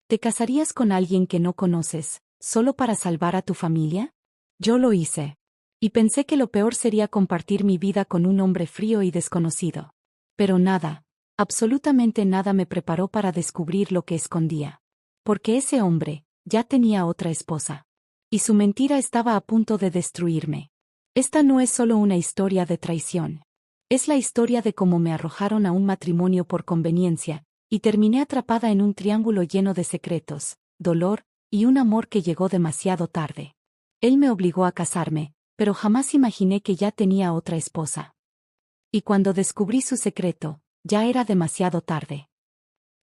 ¿Te casarías con alguien que no conoces, solo para salvar a tu familia? Yo lo hice. Y pensé que lo peor sería compartir mi vida con un hombre frío y desconocido. Pero nada, absolutamente nada me preparó para descubrir lo que escondía. Porque ese hombre ya tenía otra esposa. Y su mentira estaba a punto de destruirme. Esta no es solo una historia de traición. Es la historia de cómo me arrojaron a un matrimonio por conveniencia, y terminé atrapada en un triángulo lleno de secretos, dolor, y un amor que llegó demasiado tarde. Él me obligó a casarme, pero jamás imaginé que ya tenía otra esposa. Y cuando descubrí su secreto, ya era demasiado tarde.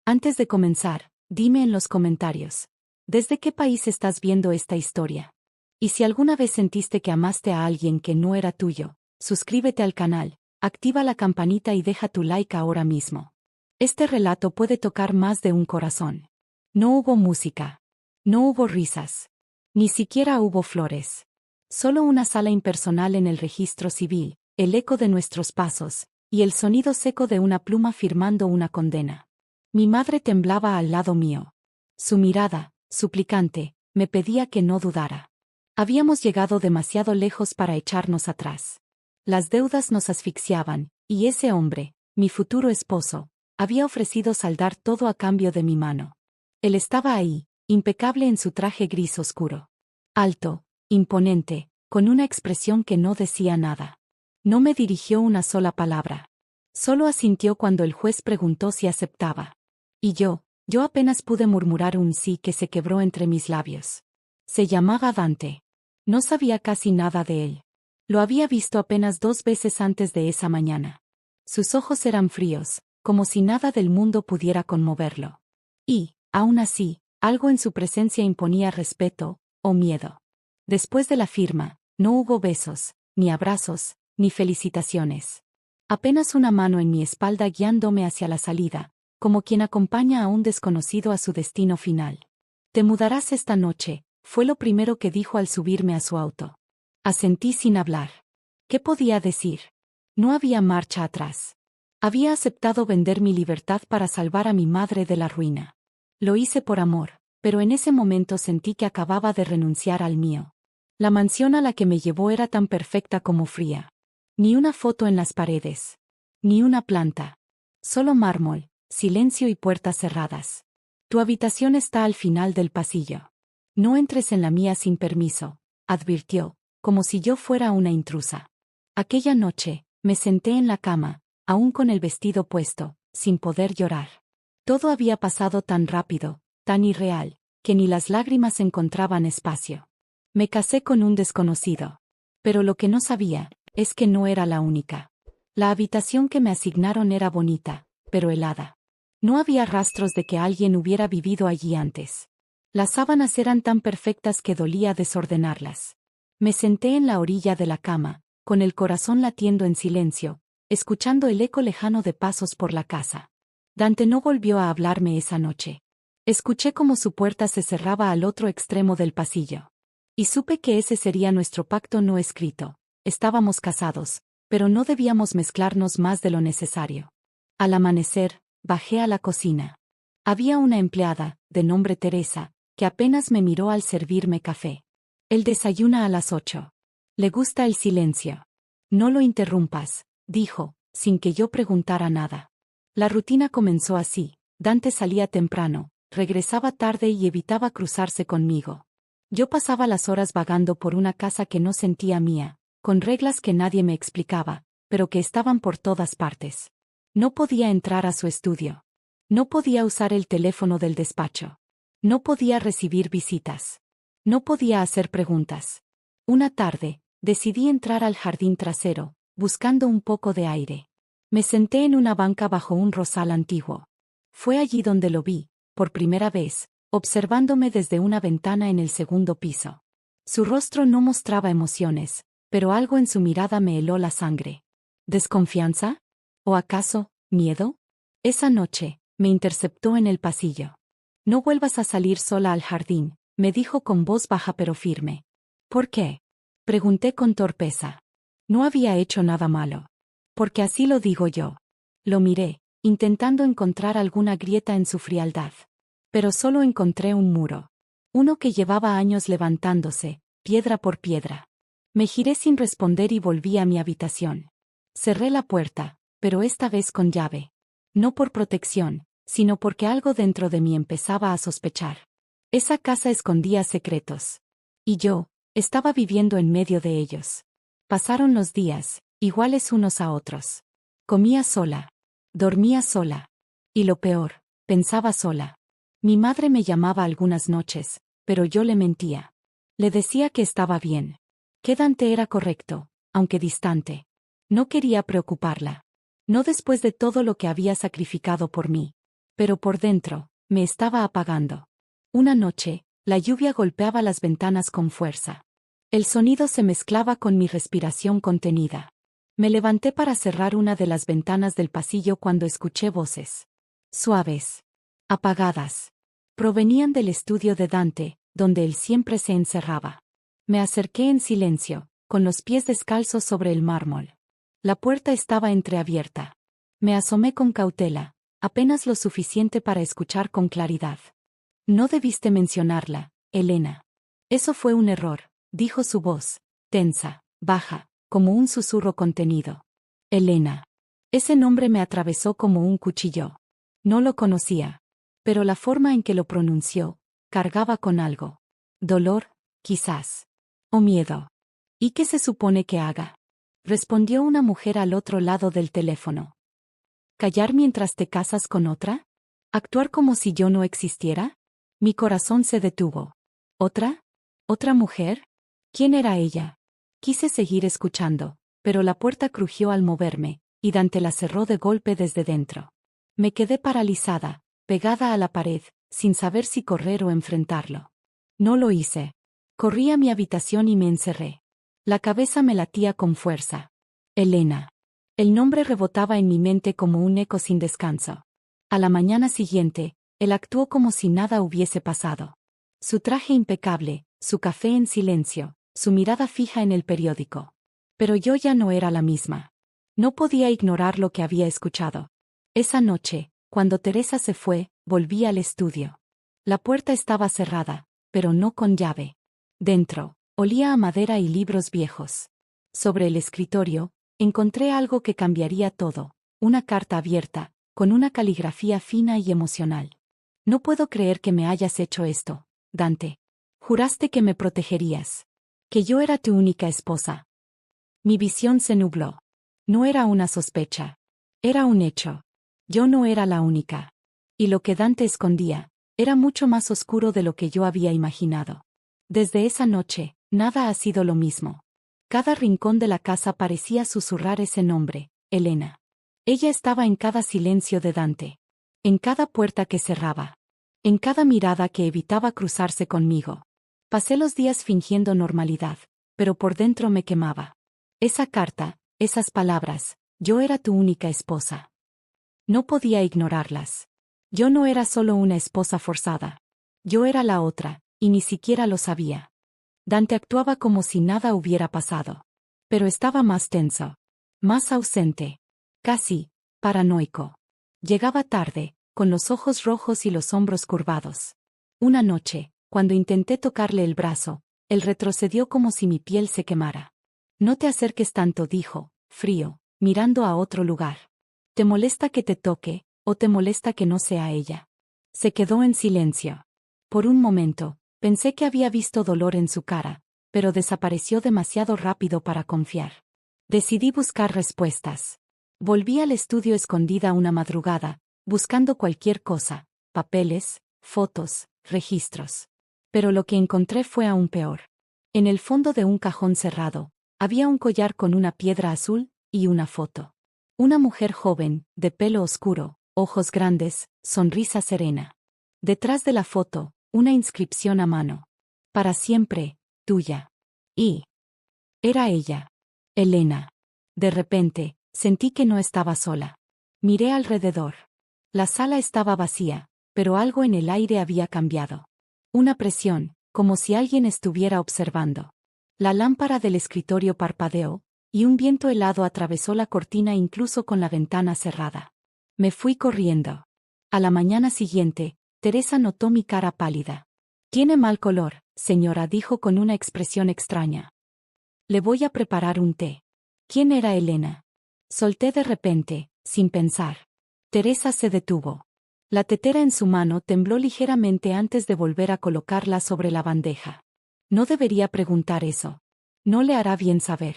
Antes de comenzar, dime en los comentarios, ¿desde qué país estás viendo esta historia? Y si alguna vez sentiste que amaste a alguien que no era tuyo, suscríbete al canal, activa la campanita y deja tu like ahora mismo. Este relato puede tocar más de un corazón. No hubo música. No hubo risas. Ni siquiera hubo flores. Solo una sala impersonal en el registro civil, el eco de nuestros pasos, y el sonido seco de una pluma firmando una condena. Mi madre temblaba al lado mío. Su mirada, suplicante, me pedía que no dudara. Habíamos llegado demasiado lejos para echarnos atrás. Las deudas nos asfixiaban, y ese hombre, mi futuro esposo, había ofrecido saldar todo a cambio de mi mano. Él estaba ahí, impecable en su traje gris oscuro. Alto, imponente, con una expresión que no decía nada. No me dirigió una sola palabra. Solo asintió cuando el juez preguntó si aceptaba. Y yo apenas pude murmurar un sí que se quebró entre mis labios. Se llamaba Dante. No sabía casi nada de él. Lo había visto apenas 2 veces antes de esa mañana. Sus ojos eran fríos, como si nada del mundo pudiera conmoverlo. Y, aún así, algo en su presencia imponía respeto, o miedo. Después de la firma, no hubo besos, ni abrazos, ni felicitaciones. Apenas una mano en mi espalda guiándome hacia la salida, como quien acompaña a un desconocido a su destino final. «Te mudarás esta noche», fue lo primero que dijo al subirme a su auto. Asentí sin hablar. ¿Qué podía decir? No había marcha atrás. Había aceptado vender mi libertad para salvar a mi madre de la ruina. Lo hice por amor, pero en ese momento sentí que acababa de renunciar al mío. La mansión a la que me llevó era tan perfecta como fría. Ni una foto en las paredes. Ni una planta. Solo mármol, silencio y puertas cerradas. Tu habitación está al final del pasillo. No entres en la mía sin permiso, advirtió, como si yo fuera una intrusa. Aquella noche, me senté en la cama, aún con el vestido puesto, sin poder llorar. Todo había pasado tan rápido, tan irreal, que ni las lágrimas encontraban espacio. Me casé con un desconocido. Pero lo que no sabía, es que no era la única. La habitación que me asignaron era bonita, pero helada. No había rastros de que alguien hubiera vivido allí antes. Las sábanas eran tan perfectas que dolía desordenarlas. Me senté en la orilla de la cama, con el corazón latiendo en silencio, escuchando el eco lejano de pasos por la casa. Dante no volvió a hablarme esa noche. Escuché cómo su puerta se cerraba al otro extremo del pasillo. Y supe que ese sería nuestro pacto no escrito. Estábamos casados, pero no debíamos mezclarnos más de lo necesario. Al amanecer, bajé a la cocina. Había una empleada, de nombre Teresa, que apenas me miró al servirme café. Él desayuna a las 8. Le gusta el silencio. No lo interrumpas, dijo, sin que yo preguntara nada. La rutina comenzó así. Dante salía temprano, regresaba tarde y evitaba cruzarse conmigo. Yo pasaba las horas vagando por una casa que no sentía mía, con reglas que nadie me explicaba, pero que estaban por todas partes. No podía entrar a su estudio. No podía usar el teléfono del despacho. No podía recibir visitas. No podía hacer preguntas. Una tarde, decidí entrar al jardín trasero, buscando un poco de aire. Me senté en una banca bajo un rosal antiguo. Fue allí donde lo vi, por primera vez, observándome desde una ventana en el segundo piso. Su rostro no mostraba emociones, pero algo en su mirada me heló la sangre. ¿Desconfianza? ¿O acaso, miedo? Esa noche, me interceptó en el pasillo. No vuelvas a salir sola al jardín, me dijo con voz baja pero firme. ¿Por qué? Pregunté con torpeza. No había hecho nada malo. Porque así lo digo yo. Lo miré, intentando encontrar alguna grieta en su frialdad. Pero solo encontré un muro. Uno que llevaba años levantándose, piedra por piedra. Me giré sin responder y volví a mi habitación. Cerré la puerta, pero esta vez con llave. No por protección, sino porque algo dentro de mí empezaba a sospechar. Esa casa escondía secretos. Y yo, estaba viviendo en medio de ellos. Pasaron los días, iguales unos a otros. Comía sola. Dormía sola. Y lo peor, pensaba sola. Mi madre me llamaba algunas noches, pero yo le mentía. Le decía que estaba bien. Que Dante era correcto, aunque distante. No quería preocuparla. No después de todo lo que había sacrificado por mí. Pero por dentro, me estaba apagando. Una noche, la lluvia golpeaba las ventanas con fuerza. El sonido se mezclaba con mi respiración contenida. Me levanté para cerrar una de las ventanas del pasillo cuando escuché voces. Suaves. Apagadas. Provenían del estudio de Dante, donde él siempre se encerraba. Me acerqué en silencio, con los pies descalzos sobre el mármol. La puerta estaba entreabierta. Me asomé con cautela, apenas lo suficiente para escuchar con claridad. No debiste mencionarla, Elena. Eso fue un error, dijo su voz, tensa, baja, como un susurro contenido. Elena. Ese nombre me atravesó como un cuchillo. No lo conocía. Pero la forma en que lo pronunció, cargaba con algo. Dolor, quizás. O miedo. ¿Y qué se supone que haga? Respondió una mujer al otro lado del teléfono. ¿Callar mientras te casas con otra? ¿Actuar como si yo no existiera? Mi corazón se detuvo. ¿Otra? ¿Otra mujer? ¿Quién era ella? Quise seguir escuchando, pero la puerta crujió al moverme, y Dante la cerró de golpe desde dentro. Me quedé paralizada, pegada a la pared, sin saber si correr o enfrentarlo. No lo hice. Corrí a mi habitación y me encerré. La cabeza me latía con fuerza. Elena. El nombre rebotaba en mi mente como un eco sin descanso. A la mañana siguiente, él actuó como si nada hubiese pasado. Su traje impecable, su café en silencio, su mirada fija en el periódico. Pero yo ya no era la misma. No podía ignorar lo que había escuchado. Esa noche, cuando Teresa se fue, volví al estudio. La puerta estaba cerrada, pero no con llave. Dentro, olía a madera y libros viejos. Sobre el escritorio, encontré algo que cambiaría todo, una carta abierta, con una caligrafía fina y emocional. No puedo creer que me hayas hecho esto, Dante. Juraste que me protegerías. Que yo era tu única esposa. Mi visión se nubló. No era una sospecha. Era un hecho. Yo no era la única. Y lo que Dante escondía, era mucho más oscuro de lo que yo había imaginado. Desde esa noche, nada ha sido lo mismo. Cada rincón de la casa parecía susurrar ese nombre, Elena. Ella estaba en cada silencio de Dante. En cada puerta que cerraba. En cada mirada que evitaba cruzarse conmigo. Pasé los días fingiendo normalidad, pero por dentro me quemaba. Esa carta, esas palabras, yo era tu única esposa. No podía ignorarlas. Yo no era solo una esposa forzada. Yo era la otra, y ni siquiera lo sabía. Dante actuaba como si nada hubiera pasado. Pero estaba más tenso. Más ausente. Casi paranoico. Llegaba tarde, con los ojos rojos y los hombros curvados. Una noche, cuando intenté tocarle el brazo, él retrocedió como si mi piel se quemara. No te acerques tanto, dijo, frío, mirando a otro lugar. ¿Te molesta que te toque, o te molesta que no sea ella? Se quedó en silencio. Por un momento, pensé que había visto dolor en su cara, pero desapareció demasiado rápido para confiar. Decidí buscar respuestas. Volví al estudio escondida una madrugada, buscando cualquier cosa, papeles, fotos, registros. Pero lo que encontré fue aún peor. En el fondo de un cajón cerrado, había un collar con una piedra azul y una foto. Una mujer joven, de pelo oscuro, ojos grandes, sonrisa serena. Detrás de la foto, una inscripción a mano. Para siempre, tuya. Y era ella. Elena. De repente, sentí que no estaba sola. Miré alrededor. La sala estaba vacía, pero algo en el aire había cambiado. Una presión, como si alguien estuviera observando. La lámpara del escritorio parpadeó, y un viento helado atravesó la cortina incluso con la ventana cerrada. Me fui corriendo. A la mañana siguiente, Teresa notó mi cara pálida. Tiene mal color, señora, dijo con una expresión extraña. Le voy a preparar un té. ¿Quién era Elena? Solté de repente, sin pensar. Teresa se detuvo. La tetera en su mano tembló ligeramente antes de volver a colocarla sobre la bandeja. No debería preguntar eso. No le hará bien saber.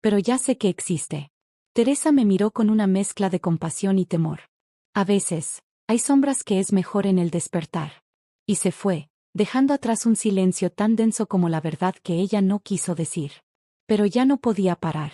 Pero ya sé que existe. Teresa me miró con una mezcla de compasión y temor. A veces, hay sombras que es mejor en el despertar. Y se fue, dejando atrás un silencio tan denso como la verdad que ella no quiso decir. Pero ya no podía parar.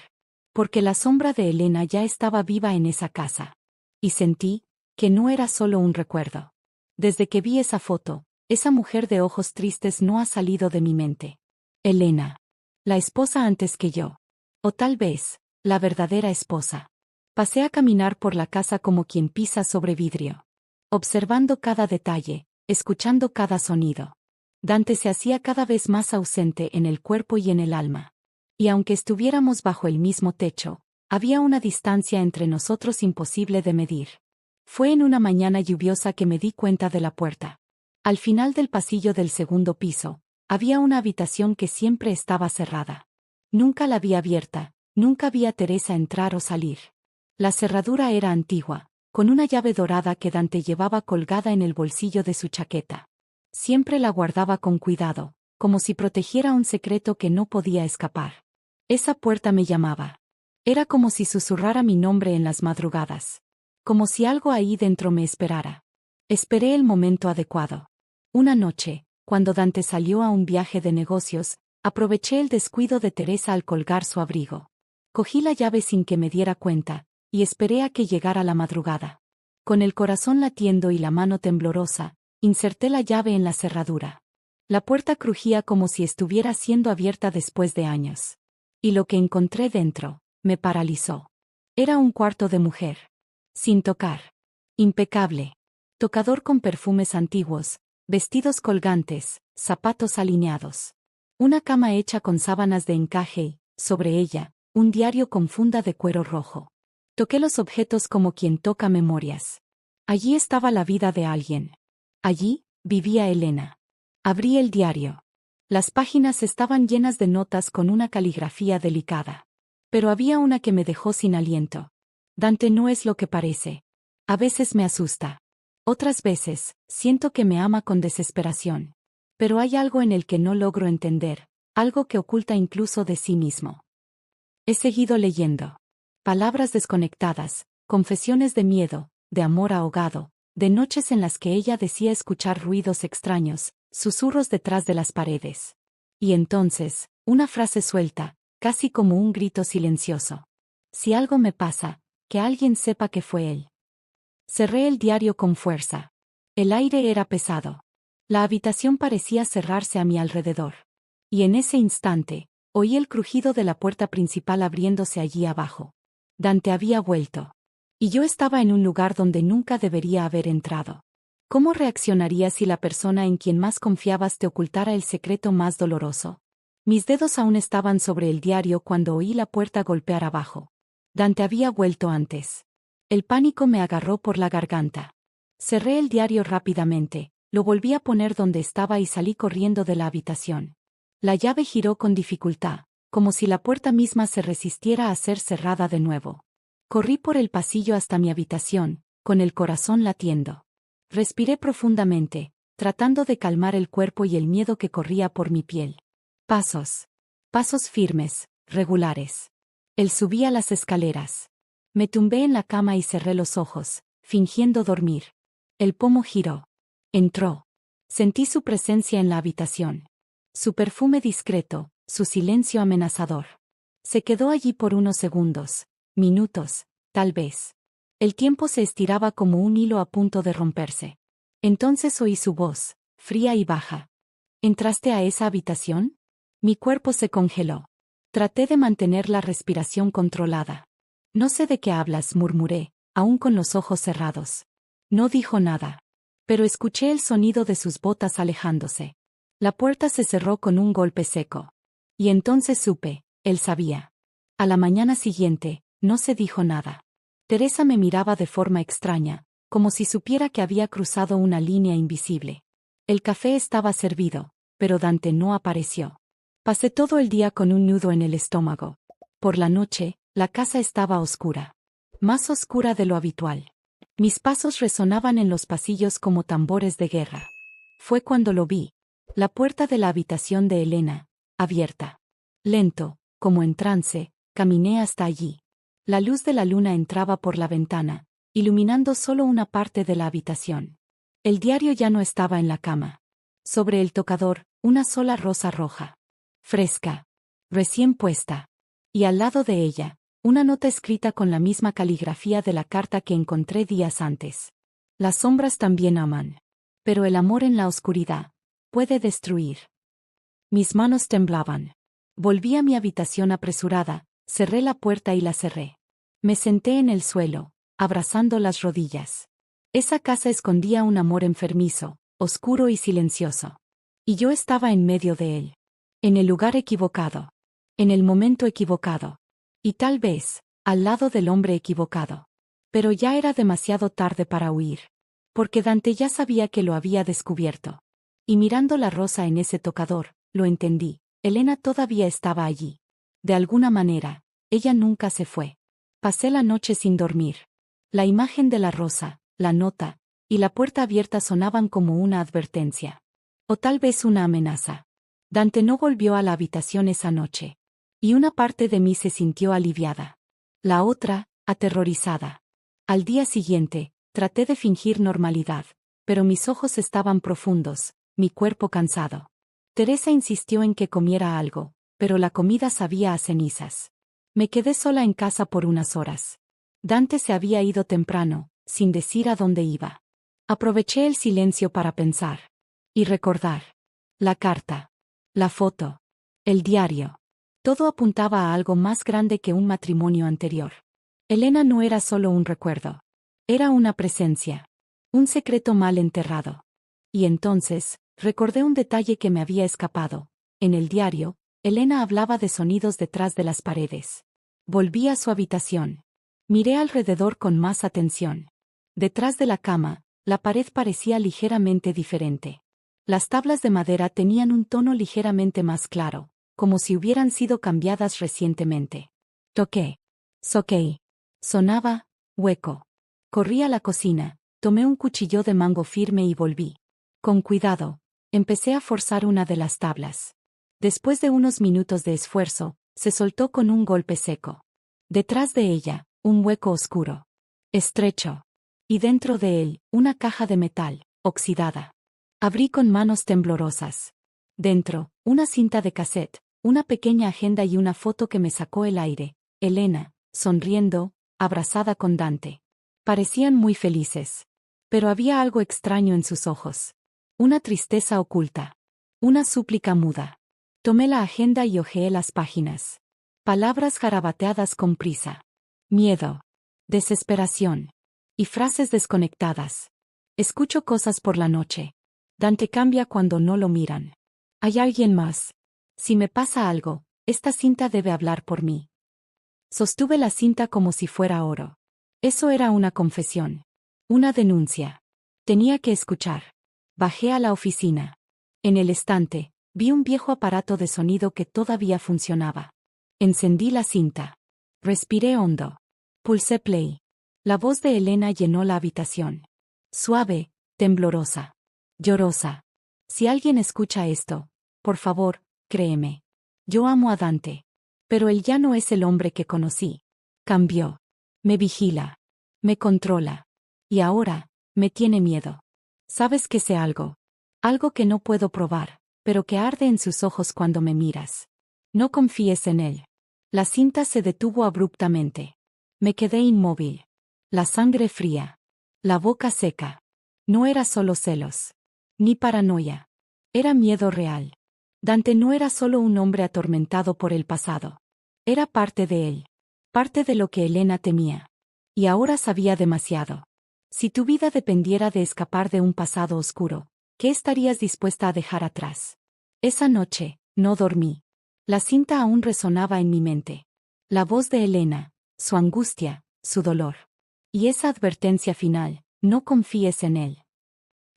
Porque la sombra de Elena ya estaba viva en esa casa. Y sentí que no era solo un recuerdo. Desde que vi esa foto, esa mujer de ojos tristes no ha salido de mi mente. Elena. La esposa antes que yo. O tal vez, la verdadera esposa. Pasé a caminar por la casa como quien pisa sobre vidrio. Observando cada detalle, escuchando cada sonido. Dante se hacía cada vez más ausente en el cuerpo y en el alma. Y aunque estuviéramos bajo el mismo techo, había una distancia entre nosotros imposible de medir. Fue en una mañana lluviosa que me di cuenta de la puerta. Al final del pasillo del segundo piso, había una habitación que siempre estaba cerrada. Nunca la vi abierta, nunca vi a Teresa entrar o salir. La cerradura era antigua, con una llave dorada que Dante llevaba colgada en el bolsillo de su chaqueta. Siempre la guardaba con cuidado, como si protegiera un secreto que no podía escapar. Esa puerta me llamaba. Era como si susurrara mi nombre en las madrugadas. Como si algo ahí dentro me esperara. Esperé el momento adecuado. Una noche, cuando Dante salió a un viaje de negocios, aproveché el descuido de Teresa al colgar su abrigo. Cogí la llave sin que me diera cuenta, y esperé a que llegara la madrugada. Con el corazón latiendo y la mano temblorosa, inserté la llave en la cerradura. La puerta crujía como si estuviera siendo abierta después de años. Y lo que encontré dentro, me paralizó. Era un cuarto de mujer. Sin tocar. Impecable. Tocador con perfumes antiguos, vestidos colgantes, zapatos alineados. Una cama hecha con sábanas de encaje y, sobre ella, un diario con funda de cuero rojo. Toqué los objetos como quien toca memorias. Allí estaba la vida de alguien. Allí, vivía Elena. Abrí el diario. Las páginas estaban llenas de notas con una caligrafía delicada. Pero había una que me dejó sin aliento. Dante no es lo que parece. A veces me asusta. Otras veces, siento que me ama con desesperación. Pero hay algo en el que no logro entender, algo que oculta incluso de sí mismo. He seguido leyendo. Palabras desconectadas, confesiones de miedo, de amor ahogado, de noches en las que ella decía escuchar ruidos extraños, susurros detrás de las paredes. Y entonces, una frase suelta, casi como un grito silencioso. Si algo me pasa, que alguien sepa que fue él. Cerré el diario con fuerza. El aire era pesado. La habitación parecía cerrarse a mi alrededor. Y en ese instante, oí el crujido de la puerta principal abriéndose allí abajo. Dante había vuelto. Y yo estaba en un lugar donde nunca debería haber entrado. ¿Cómo reaccionarías si la persona en quien más confiabas te ocultara el secreto más doloroso? Mis dedos aún estaban sobre el diario cuando oí la puerta golpear abajo. Dante había vuelto antes. El pánico me agarró por la garganta. Cerré el diario rápidamente, lo volví a poner donde estaba y salí corriendo de la habitación. La llave giró con dificultad, como si la puerta misma se resistiera a ser cerrada de nuevo. Corrí por el pasillo hasta mi habitación, con el corazón latiendo. Respiré profundamente, tratando de calmar el cuerpo y el miedo que corría por mi piel. Pasos. Pasos firmes, regulares. Él subía las escaleras. Me tumbé en la cama y cerré los ojos, fingiendo dormir. El pomo giró. Entró. Sentí su presencia en la habitación. Su perfume discreto, su silencio amenazador. Se quedó allí por unos segundos, minutos, tal vez. El tiempo se estiraba como un hilo a punto de romperse. Entonces oí su voz, fría y baja. ¿Entraste a esa habitación? Mi cuerpo se congeló. Traté de mantener la respiración controlada. No sé de qué hablas, murmuré, aún con los ojos cerrados. No dijo nada. Pero escuché el sonido de sus botas alejándose. La puerta se cerró con un golpe seco. Y entonces supe, él sabía. A la mañana siguiente, no se dijo nada. Teresa me miraba de forma extraña, como si supiera que había cruzado una línea invisible. El café estaba servido, pero Dante no apareció. Pasé todo el día con un nudo en el estómago. Por la noche, la casa estaba oscura. Más oscura de lo habitual. Mis pasos resonaban en los pasillos como tambores de guerra. Fue cuando lo vi. La puerta de la habitación de Elena, abierta. Lento, como en trance, caminé hasta allí. La luz de la luna entraba por la ventana, iluminando solo una parte de la habitación. El diario ya no estaba en la cama. Sobre el tocador, una sola rosa roja. Fresca. Recién puesta. Y al lado de ella, una nota escrita con la misma caligrafía de la carta que encontré días antes. Las sombras también aman. Pero el amor en la oscuridad puede destruir. Mis manos temblaban. Volví a mi habitación apresurada, cerré la puerta y la cerré. Me senté en el suelo, abrazando las rodillas. Esa casa escondía un amor enfermizo, oscuro y silencioso. Y yo estaba en medio de él. En el lugar equivocado. En el momento equivocado. Y tal vez, al lado del hombre equivocado. Pero ya era demasiado tarde para huir. Porque Dante ya sabía que lo había descubierto. Y mirando la rosa en ese tocador, lo entendí. Elena todavía estaba allí. De alguna manera, ella nunca se fue. Pasé la noche sin dormir. La imagen de la rosa, la nota, y la puerta abierta sonaban como una advertencia. O tal vez una amenaza. Dante no volvió a la habitación esa noche. Y una parte de mí se sintió aliviada. La otra, aterrorizada. Al día siguiente, traté de fingir normalidad, pero mis ojos estaban profundos, mi cuerpo cansado. Teresa insistió en que comiera algo, pero la comida sabía a cenizas. Me quedé sola en casa por unas horas. Dante se había ido temprano, sin decir a dónde iba. Aproveché el silencio para pensar. Y recordar. La carta. La foto. El diario. Todo apuntaba a algo más grande que un matrimonio anterior. Elena no era solo un recuerdo. Era una presencia. Un secreto mal enterrado. Y entonces, recordé un detalle que me había escapado. En el diario, Elena hablaba de sonidos detrás de las paredes. Volví a su habitación. Miré alrededor con más atención. Detrás de la cama, la pared parecía ligeramente diferente. Las tablas de madera tenían un tono ligeramente más claro, como si hubieran sido cambiadas recientemente. Toqué. Soqué. Sonaba, hueco. Corrí a la cocina, tomé un cuchillo de mango firme y volví. Con cuidado, empecé a forzar una de las tablas. Después de unos minutos de esfuerzo, se soltó con un golpe seco. Detrás de ella, un hueco oscuro. Estrecho. Y dentro de él, una caja de metal, oxidada. Abrí con manos temblorosas. Dentro, una cinta de cassette, una pequeña agenda y una foto que me sacó el aire. Elena, sonriendo, abrazada con Dante. Parecían muy felices. Pero había algo extraño en sus ojos. Una tristeza oculta. Una súplica muda. Tomé la agenda y hojeé las páginas. Palabras garabateadas con prisa. Miedo. Desesperación. Y frases desconectadas. Escucho cosas por la noche. Dante cambia cuando no lo miran. Hay alguien más. Si me pasa algo, esta cinta debe hablar por mí. Sostuve la cinta como si fuera oro. Eso era una confesión. Una denuncia. Tenía que escuchar. Bajé a la oficina. En el estante, vi un viejo aparato de sonido que todavía funcionaba. Encendí la cinta. Respiré hondo. Pulsé play. La voz de Elena llenó la habitación. Suave, temblorosa. Llorosa. Si alguien escucha esto, por favor, créeme. Yo amo a Dante. Pero él ya no es el hombre que conocí. Cambió. Me vigila. Me controla. Y ahora, me tiene miedo. ¿Sabes que sé algo? Algo que no puedo probar, pero que arde en sus ojos cuando me miras. No confíes en él. La cinta se detuvo abruptamente. Me quedé inmóvil. La sangre fría. La boca seca. No era solo celos. Ni paranoia. Era miedo real. Dante no era solo un hombre atormentado por el pasado. Era parte de él. Parte de lo que Elena temía. Y ahora sabía demasiado. Si tu vida dependiera de escapar de un pasado oscuro, ¿qué estarías dispuesta a dejar atrás? Esa noche, no dormí. La cinta aún resonaba en mi mente. La voz de Elena, su angustia, su dolor. Y esa advertencia final, No confíes en él.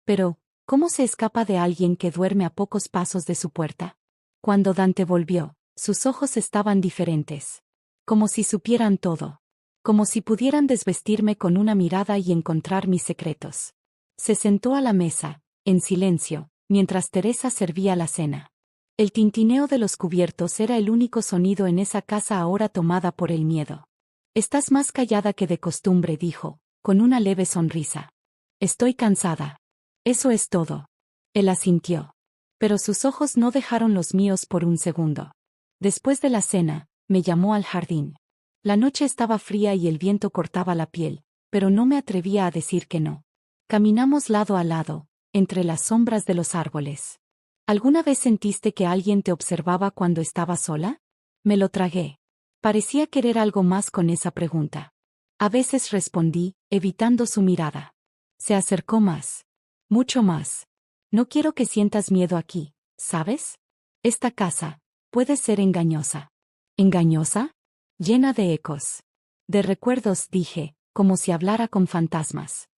Pero, ¿cómo se escapa de alguien que duerme a pocos pasos de su puerta? Cuando Dante volvió, sus ojos estaban diferentes. Como si supieran todo. Como si pudieran desvestirme con una mirada y encontrar mis secretos. Se sentó a la mesa, en silencio, mientras Teresa servía la cena. El tintineo de los cubiertos era el único sonido en esa casa ahora tomada por el miedo. Estás más callada que de costumbre, dijo, con una leve sonrisa. Estoy cansada. Eso es todo. Él asintió. Pero sus ojos no dejaron los míos por un segundo. Después de la cena, me llamó al jardín. La noche estaba fría y el viento cortaba la piel, pero no me atrevía a decir que no. Caminamos lado a lado, entre las sombras de los árboles. ¿Alguna vez sentiste que alguien te observaba cuando estaba sola? Me lo tragué. Parecía querer algo más con esa pregunta. A veces respondí, evitando su mirada. Se acercó más. Mucho más. No quiero que sientas miedo aquí, ¿sabes? Esta casa puede ser engañosa. ¿Engañosa? Llena de ecos. De recuerdos, dije, como si hablara con fantasmas.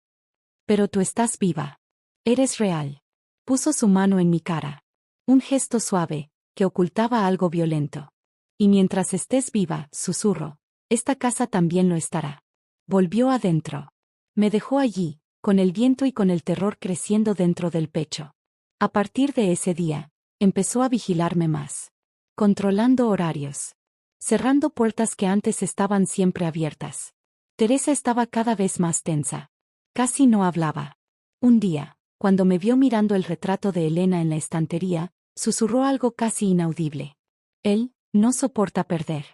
Pero tú estás viva. Eres real. Puso su mano en mi cara. Un gesto suave, que ocultaba algo violento. Y mientras estés viva, susurro, esta casa también lo estará. Volvió adentro. Me dejó allí, con el viento y con el terror creciendo dentro del pecho. A partir de ese día, empezó a vigilarme más. Controlando horarios. Cerrando puertas que antes estaban siempre abiertas. Teresa estaba cada vez más tensa. Casi no hablaba. Un día, cuando me vio mirando el retrato de Elena en la estantería, susurró algo casi inaudible. Él no soporta perder.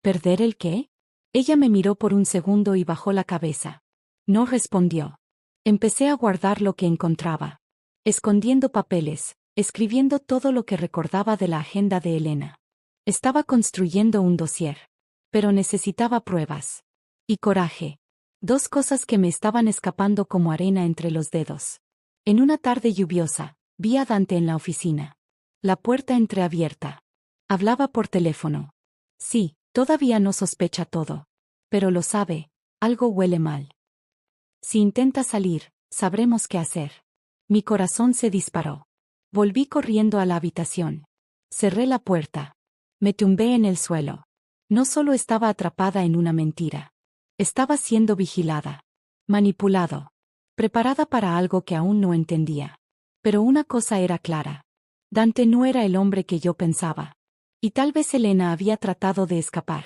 ¿Perder el qué? Ella me miró por un segundo y bajó la cabeza. No respondió. Empecé a guardar lo que encontraba. Escondiendo papeles, escribiendo todo lo que recordaba de la agenda de Elena. Estaba construyendo un dossier. Pero necesitaba pruebas. Y coraje. Dos cosas que me estaban escapando como arena entre los dedos. En una tarde lluviosa, vi a Dante en la oficina. La puerta entreabierta. Hablaba por teléfono. Sí, todavía no sospecha todo. Pero lo sabe, algo huele mal. Si intenta salir, sabremos qué hacer. Mi corazón se disparó. Volví corriendo a la habitación. Cerré la puerta. Me tumbé en el suelo. No solo estaba atrapada en una mentira. Estaba siendo vigilada. Manipulado. Preparada para algo que aún no entendía. Pero una cosa era clara. Dante no era el hombre que yo pensaba. Y tal vez Elena había tratado de escapar.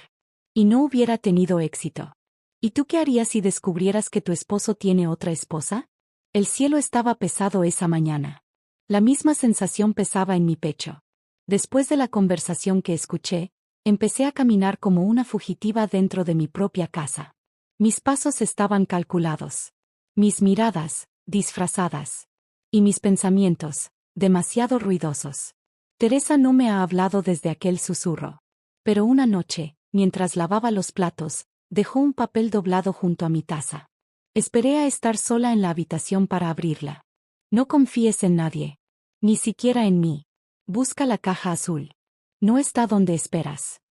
Y no hubiera tenido éxito. ¿Y tú qué harías si descubrieras que tu esposo tiene otra esposa? El cielo estaba pesado esa mañana. La misma sensación pesaba en mi pecho. Después de la conversación que escuché, empecé a caminar como una fugitiva dentro de mi propia casa. Mis pasos estaban calculados. Mis miradas, disfrazadas. Y mis pensamientos, demasiado ruidosos. Teresa no me ha hablado desde aquel susurro. Pero una noche, mientras lavaba los platos, dejó un papel doblado junto a mi taza. Esperé a estar sola en la habitación para abrirla. No confíes en nadie. Ni siquiera en mí. Busca la caja azul. No está donde esperas.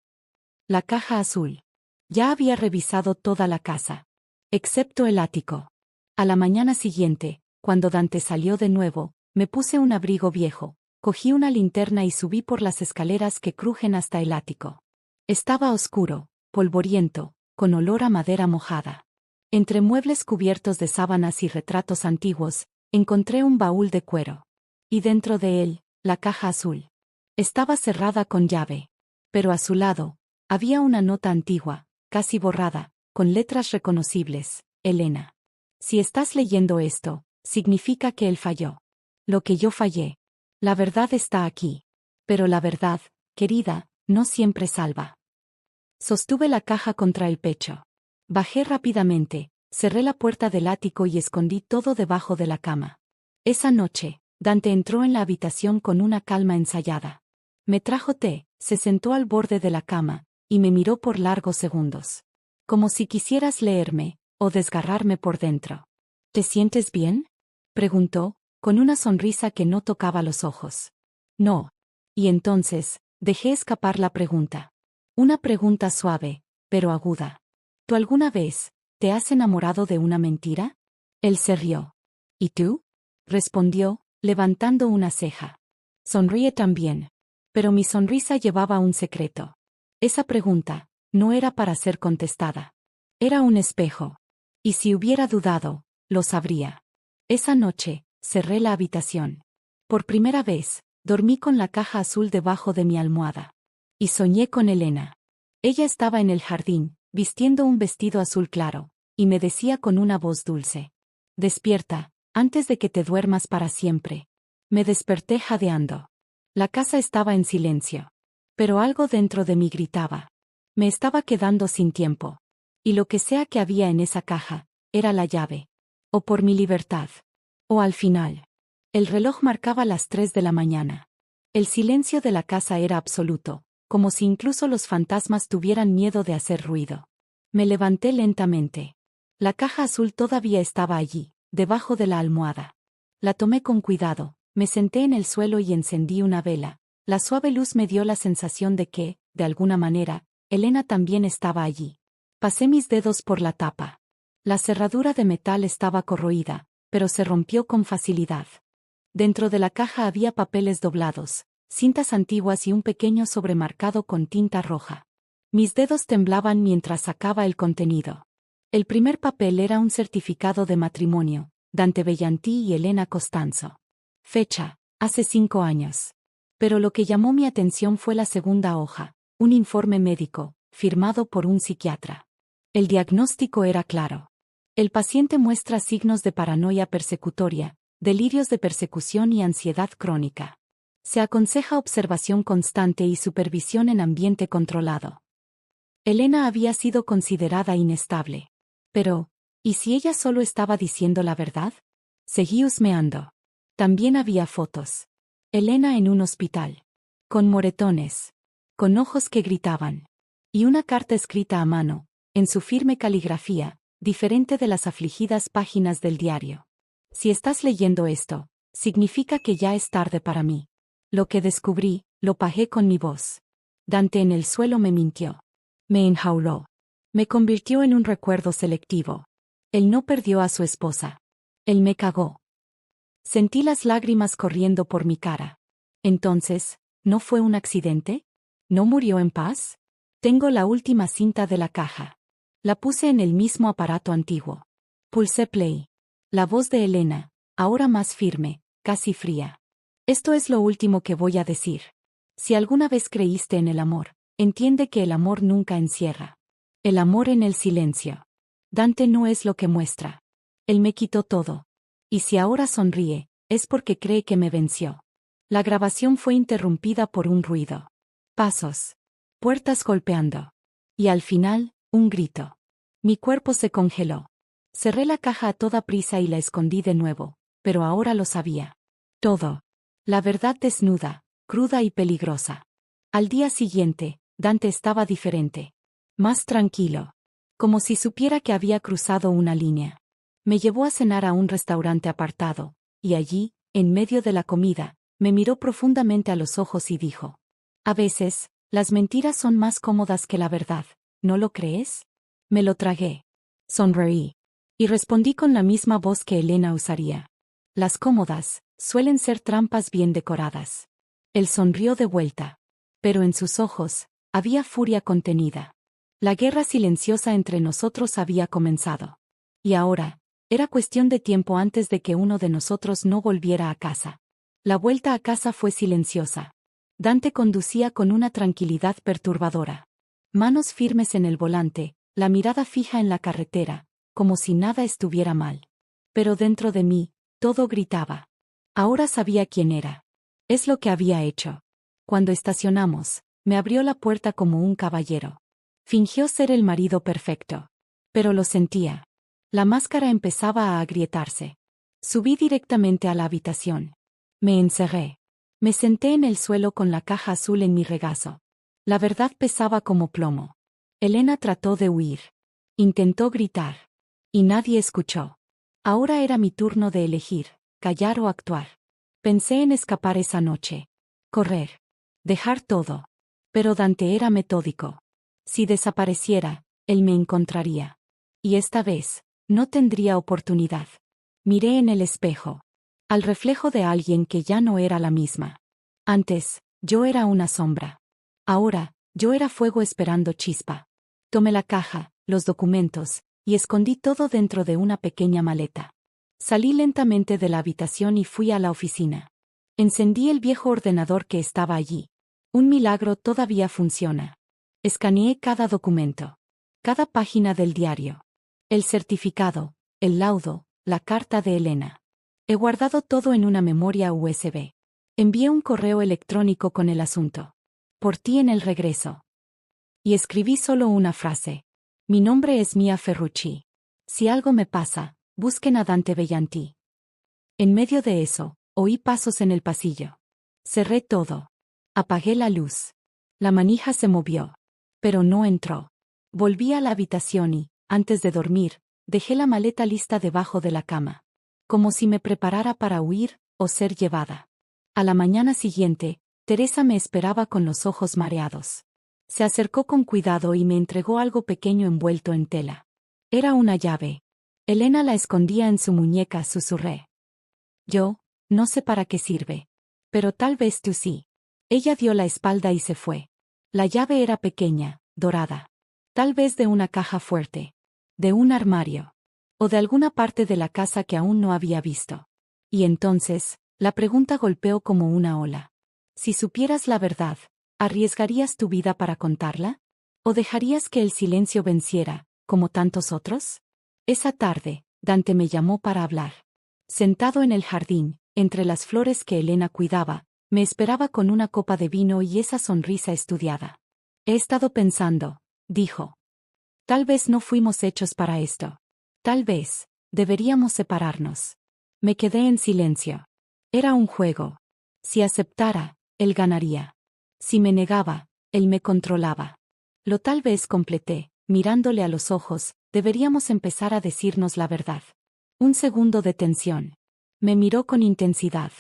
La caja azul. Ya había revisado toda la casa. Excepto el ático. A la mañana siguiente, cuando Dante salió de nuevo, me puse un abrigo viejo, cogí una linterna y subí por las escaleras que crujen hasta el ático. Estaba oscuro, polvoriento, con olor a madera mojada. Entre muebles cubiertos de sábanas y retratos antiguos, encontré un baúl de cuero. Y dentro de él, la caja azul. Estaba cerrada con llave. Pero a su lado, había una nota antigua, casi borrada, con letras reconocibles. Elena. Si estás leyendo esto, significa que él falló. Lo que yo fallé. La verdad está aquí. Pero la verdad, querida, no siempre salva. Sostuve la caja contra el pecho. Bajé rápidamente, cerré la puerta del ático y escondí todo debajo de la cama. Esa noche, Dante entró en la habitación con una calma ensayada. Me trajo té, se sentó al borde de la cama, y me miró por largos segundos. Como si quisieras leerme, o desgarrarme por dentro. ¿Te sientes bien? Preguntó, con una sonrisa que no tocaba los ojos. No. Y entonces, dejé escapar la pregunta. Una pregunta suave, pero aguda. ¿Tú alguna vez te has enamorado de una mentira? Él se rió. ¿Y tú? Respondió, levantando una ceja. Sonríe también. Pero mi sonrisa llevaba un secreto. Esa pregunta no era para ser contestada. Era un espejo. Y si hubiera dudado, lo sabría. Esa noche, cerré la habitación. Por primera vez, dormí con la caja azul debajo de mi almohada. Y soñé con Elena. Ella estaba en el jardín, vistiendo un vestido azul claro, y me decía con una voz dulce: despierta, antes de que te duermas para siempre. Me desperté jadeando. La casa estaba en silencio. Pero algo dentro de mí gritaba. Me estaba quedando sin tiempo. Y lo que sea que había en esa caja, era la llave. O por mi libertad. O al final. El reloj marcaba las 3 de la mañana. El silencio de la casa era absoluto, como si incluso los fantasmas tuvieran miedo de hacer ruido. Me levanté lentamente. La caja azul todavía estaba allí, debajo de la almohada. La tomé con cuidado, me senté en el suelo y encendí una vela. La suave luz me dio la sensación de que, de alguna manera, Elena también estaba allí. Pasé mis dedos por la tapa. La cerradura de metal estaba corroída, pero se rompió con facilidad. Dentro de la caja había papeles doblados, cintas antiguas y un pequeño sobremarcado con tinta roja. Mis dedos temblaban mientras sacaba el contenido. El primer papel era un certificado de matrimonio, Dante Bellantí y Elena Costanzo. Fecha: hace 5 años. Pero lo que llamó mi atención fue la segunda hoja, un informe médico, firmado por un psiquiatra. El diagnóstico era claro. El paciente muestra signos de paranoia persecutoria, delirios de persecución y ansiedad crónica. Se aconseja observación constante y supervisión en ambiente controlado. Elena había sido considerada inestable. Pero, ¿y si ella solo estaba diciendo la verdad? Seguí husmeando. También había fotos. Elena en un hospital. Con moretones. Con ojos que gritaban. Y una carta escrita a mano, en su firme caligrafía, diferente de las afligidas páginas del diario. Si estás leyendo esto, significa que ya es tarde para mí. Lo que descubrí, lo pagué con mi voz. Dante en el suelo me mintió. Me enjauló. Me convirtió en un recuerdo selectivo. Él no perdió a su esposa. Él me cagó. Sentí las lágrimas corriendo por mi cara. Entonces, ¿no fue un accidente? ¿No murió en paz? Tengo la última cinta de la caja. La puse en el mismo aparato antiguo. Pulsé play. La voz de Elena, ahora más firme, casi fría. Esto es lo último que voy a decir. Si alguna vez creíste en el amor, entiende que el amor nunca encierra. El amor en el silencio. Dante no es lo que muestra. Él me quitó todo. Y si ahora sonríe, es porque cree que me venció. La grabación fue interrumpida por un ruido. Pasos. Puertas golpeando. Y al final, un grito. Mi cuerpo se congeló. Cerré la caja a toda prisa y la escondí de nuevo, pero ahora lo sabía. Todo. La verdad desnuda, cruda y peligrosa. Al día siguiente, Dante estaba diferente. Más tranquilo. Como si supiera que había cruzado una línea. Me llevó a cenar a un restaurante apartado, y allí, en medio de la comida, me miró profundamente a los ojos y dijo: a veces, las mentiras son más cómodas que la verdad, ¿no lo crees? Me lo tragué. Sonreí. Y respondí con la misma voz que Elena usaría. Las cómodas suelen ser trampas bien decoradas. Él sonrió de vuelta. Pero en sus ojos, había furia contenida. La guerra silenciosa entre nosotros había comenzado. Y ahora, era cuestión de tiempo antes de que uno de nosotros no volviera a casa. La vuelta a casa fue silenciosa. Dante conducía con una tranquilidad perturbadora. Manos firmes en el volante, la mirada fija en la carretera, como si nada estuviera mal. Pero dentro de mí, todo gritaba. Ahora sabía quién era. Es lo que había hecho. Cuando estacionamos, me abrió la puerta como un caballero. Fingió ser el marido perfecto. Pero lo sentía. La máscara empezaba a agrietarse. Subí directamente a la habitación. Me encerré. Me senté en el suelo con la caja azul en mi regazo. La verdad pesaba como plomo. Elena trató de huir. Intentó gritar. Y nadie escuchó. Ahora era mi turno de elegir, callar o actuar. Pensé en escapar esa noche. Correr. Dejar todo. Pero Dante era metódico. Si desapareciera, él me encontraría. Y esta vez, no tendría oportunidad. Miré en el espejo. Al reflejo de alguien que ya no era la misma. Antes, yo era una sombra. Ahora, yo era fuego esperando chispa. Tomé la caja, los documentos, y escondí todo dentro de una pequeña maleta. Salí lentamente de la habitación y fui a la oficina. Encendí el viejo ordenador que estaba allí. Un milagro todavía funciona. Escaneé cada documento. Cada página del diario. El certificado, el laudo, la carta de Elena. He guardado todo en una memoria USB. Envié un correo electrónico con el asunto. Por ti en el regreso. Y escribí solo una frase. Mi nombre es Mia Ferrucci. Si algo me pasa, busquen a Dante Bellanti. En medio de eso, oí pasos en el pasillo. Cerré todo. Apagué la luz. La manija se movió. Pero no entró. Volví a la habitación y, antes de dormir, dejé la maleta lista debajo de la cama. Como si me preparara para huir o ser llevada. A la mañana siguiente, Teresa me esperaba con los ojos mareados. Se acercó con cuidado y me entregó algo pequeño envuelto en tela. Era una llave. Elena la escondía en su muñeca, susurré. Yo, no sé para qué sirve. Pero tal vez tú sí. Ella dio la espalda y se fue. La llave era pequeña, dorada. Tal vez de una caja fuerte. De un armario. O de alguna parte de la casa que aún no había visto. Y entonces, la pregunta golpeó como una ola. Si supieras la verdad, ¿arriesgarías tu vida para contarla? ¿O dejarías que el silencio venciera, como tantos otros? Esa tarde, Dante me llamó para hablar. Sentado en el jardín, entre las flores que Elena cuidaba, me esperaba con una copa de vino y esa sonrisa estudiada. He estado pensando, dijo. Tal vez no fuimos hechos para esto. Tal vez, deberíamos separarnos. Me quedé en silencio. Era un juego. Si aceptara, él ganaría. Si me negaba, él me controlaba. Lo tal vez completé, mirándole a los ojos, deberíamos empezar a decirnos la verdad. Un segundo de tensión. Me miró con intensidad.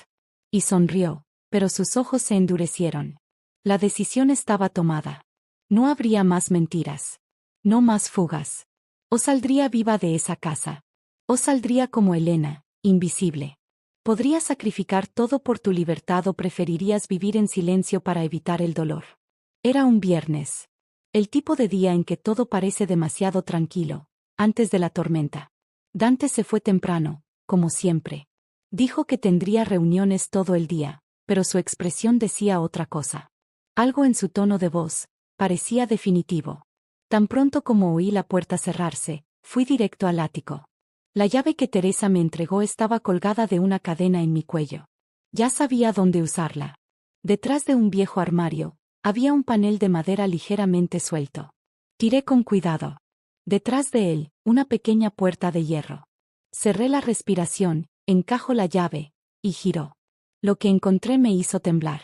Y sonrió, pero sus ojos se endurecieron. La decisión estaba tomada. No habría más mentiras. No más fugas. O saldría viva de esa casa. O saldría como Elena, invisible. ¿Podrías sacrificar todo por tu libertad o preferirías vivir en silencio para evitar el dolor? Era un viernes. El tipo de día en que todo parece demasiado tranquilo, antes de la tormenta. Dante se fue temprano, como siempre. Dijo que tendría reuniones todo el día, pero su expresión decía otra cosa. Algo en su tono de voz parecía definitivo. Tan pronto como oí la puerta cerrarse, fui directo al ático. La llave que Teresa me entregó estaba colgada de una cadena en mi cuello. Ya sabía dónde usarla. Detrás de un viejo armario, había un panel de madera ligeramente suelto. Tiré con cuidado. Detrás de él, una pequeña puerta de hierro. Cerré la respiración, encajó la llave, y giró. Lo que encontré me hizo temblar.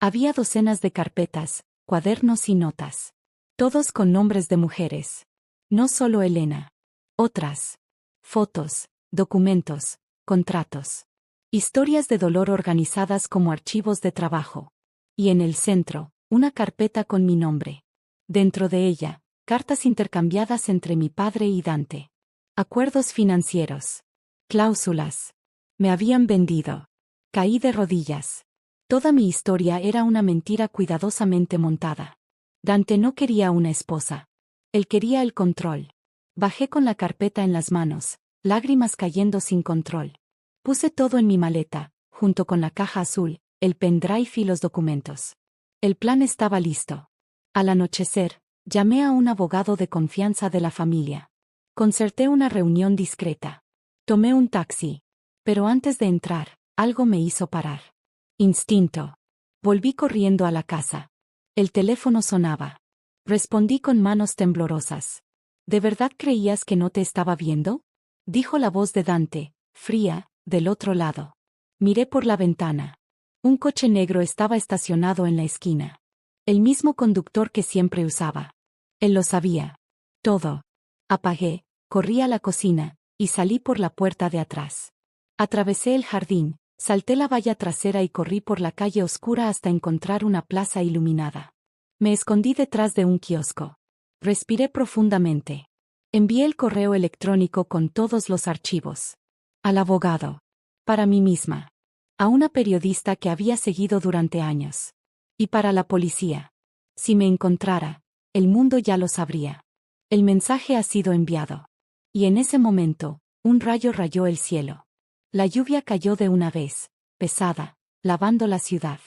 Había docenas de carpetas, cuadernos y notas. Todos con nombres de mujeres. No solo Elena. Otras. Fotos, documentos, contratos. Historias de dolor organizadas como archivos de trabajo. Y en el centro, una carpeta con mi nombre. Dentro de ella, cartas intercambiadas entre mi padre y Dante. Acuerdos financieros. Cláusulas. Me habían vendido. Caí de rodillas. Toda mi historia era una mentira cuidadosamente montada. Dante no quería una esposa. Él quería el control. Bajé con la carpeta en las manos, lágrimas cayendo sin control. Puse todo en mi maleta, junto con la caja azul, el pendrive y los documentos. El plan estaba listo. Al anochecer, llamé a un abogado de confianza de la familia. Concerté una reunión discreta. Tomé un taxi. Pero antes de entrar, algo me hizo parar. Instinto. Volví corriendo a la casa. El teléfono sonaba. Respondí con manos temblorosas. ¿De verdad creías que no te estaba viendo? Dijo la voz de Dante, fría, del otro lado. Miré por la ventana. Un coche negro estaba estacionado en la esquina. El mismo conductor que siempre usaba. Él lo sabía. Todo. Apagué, corrí a la cocina, y salí por la puerta de atrás. Atravesé el jardín, salté la valla trasera y corrí por la calle oscura hasta encontrar una plaza iluminada. Me escondí detrás de un kiosco. Respiré profundamente. Envié el correo electrónico con todos los archivos. Al abogado. Para mí misma. A una periodista que había seguido durante años. Y para la policía. Si me encontrara, el mundo ya lo sabría. El mensaje ha sido enviado. Y en ese momento, un rayo rayó el cielo. La lluvia cayó de una vez, pesada, lavando la ciudad.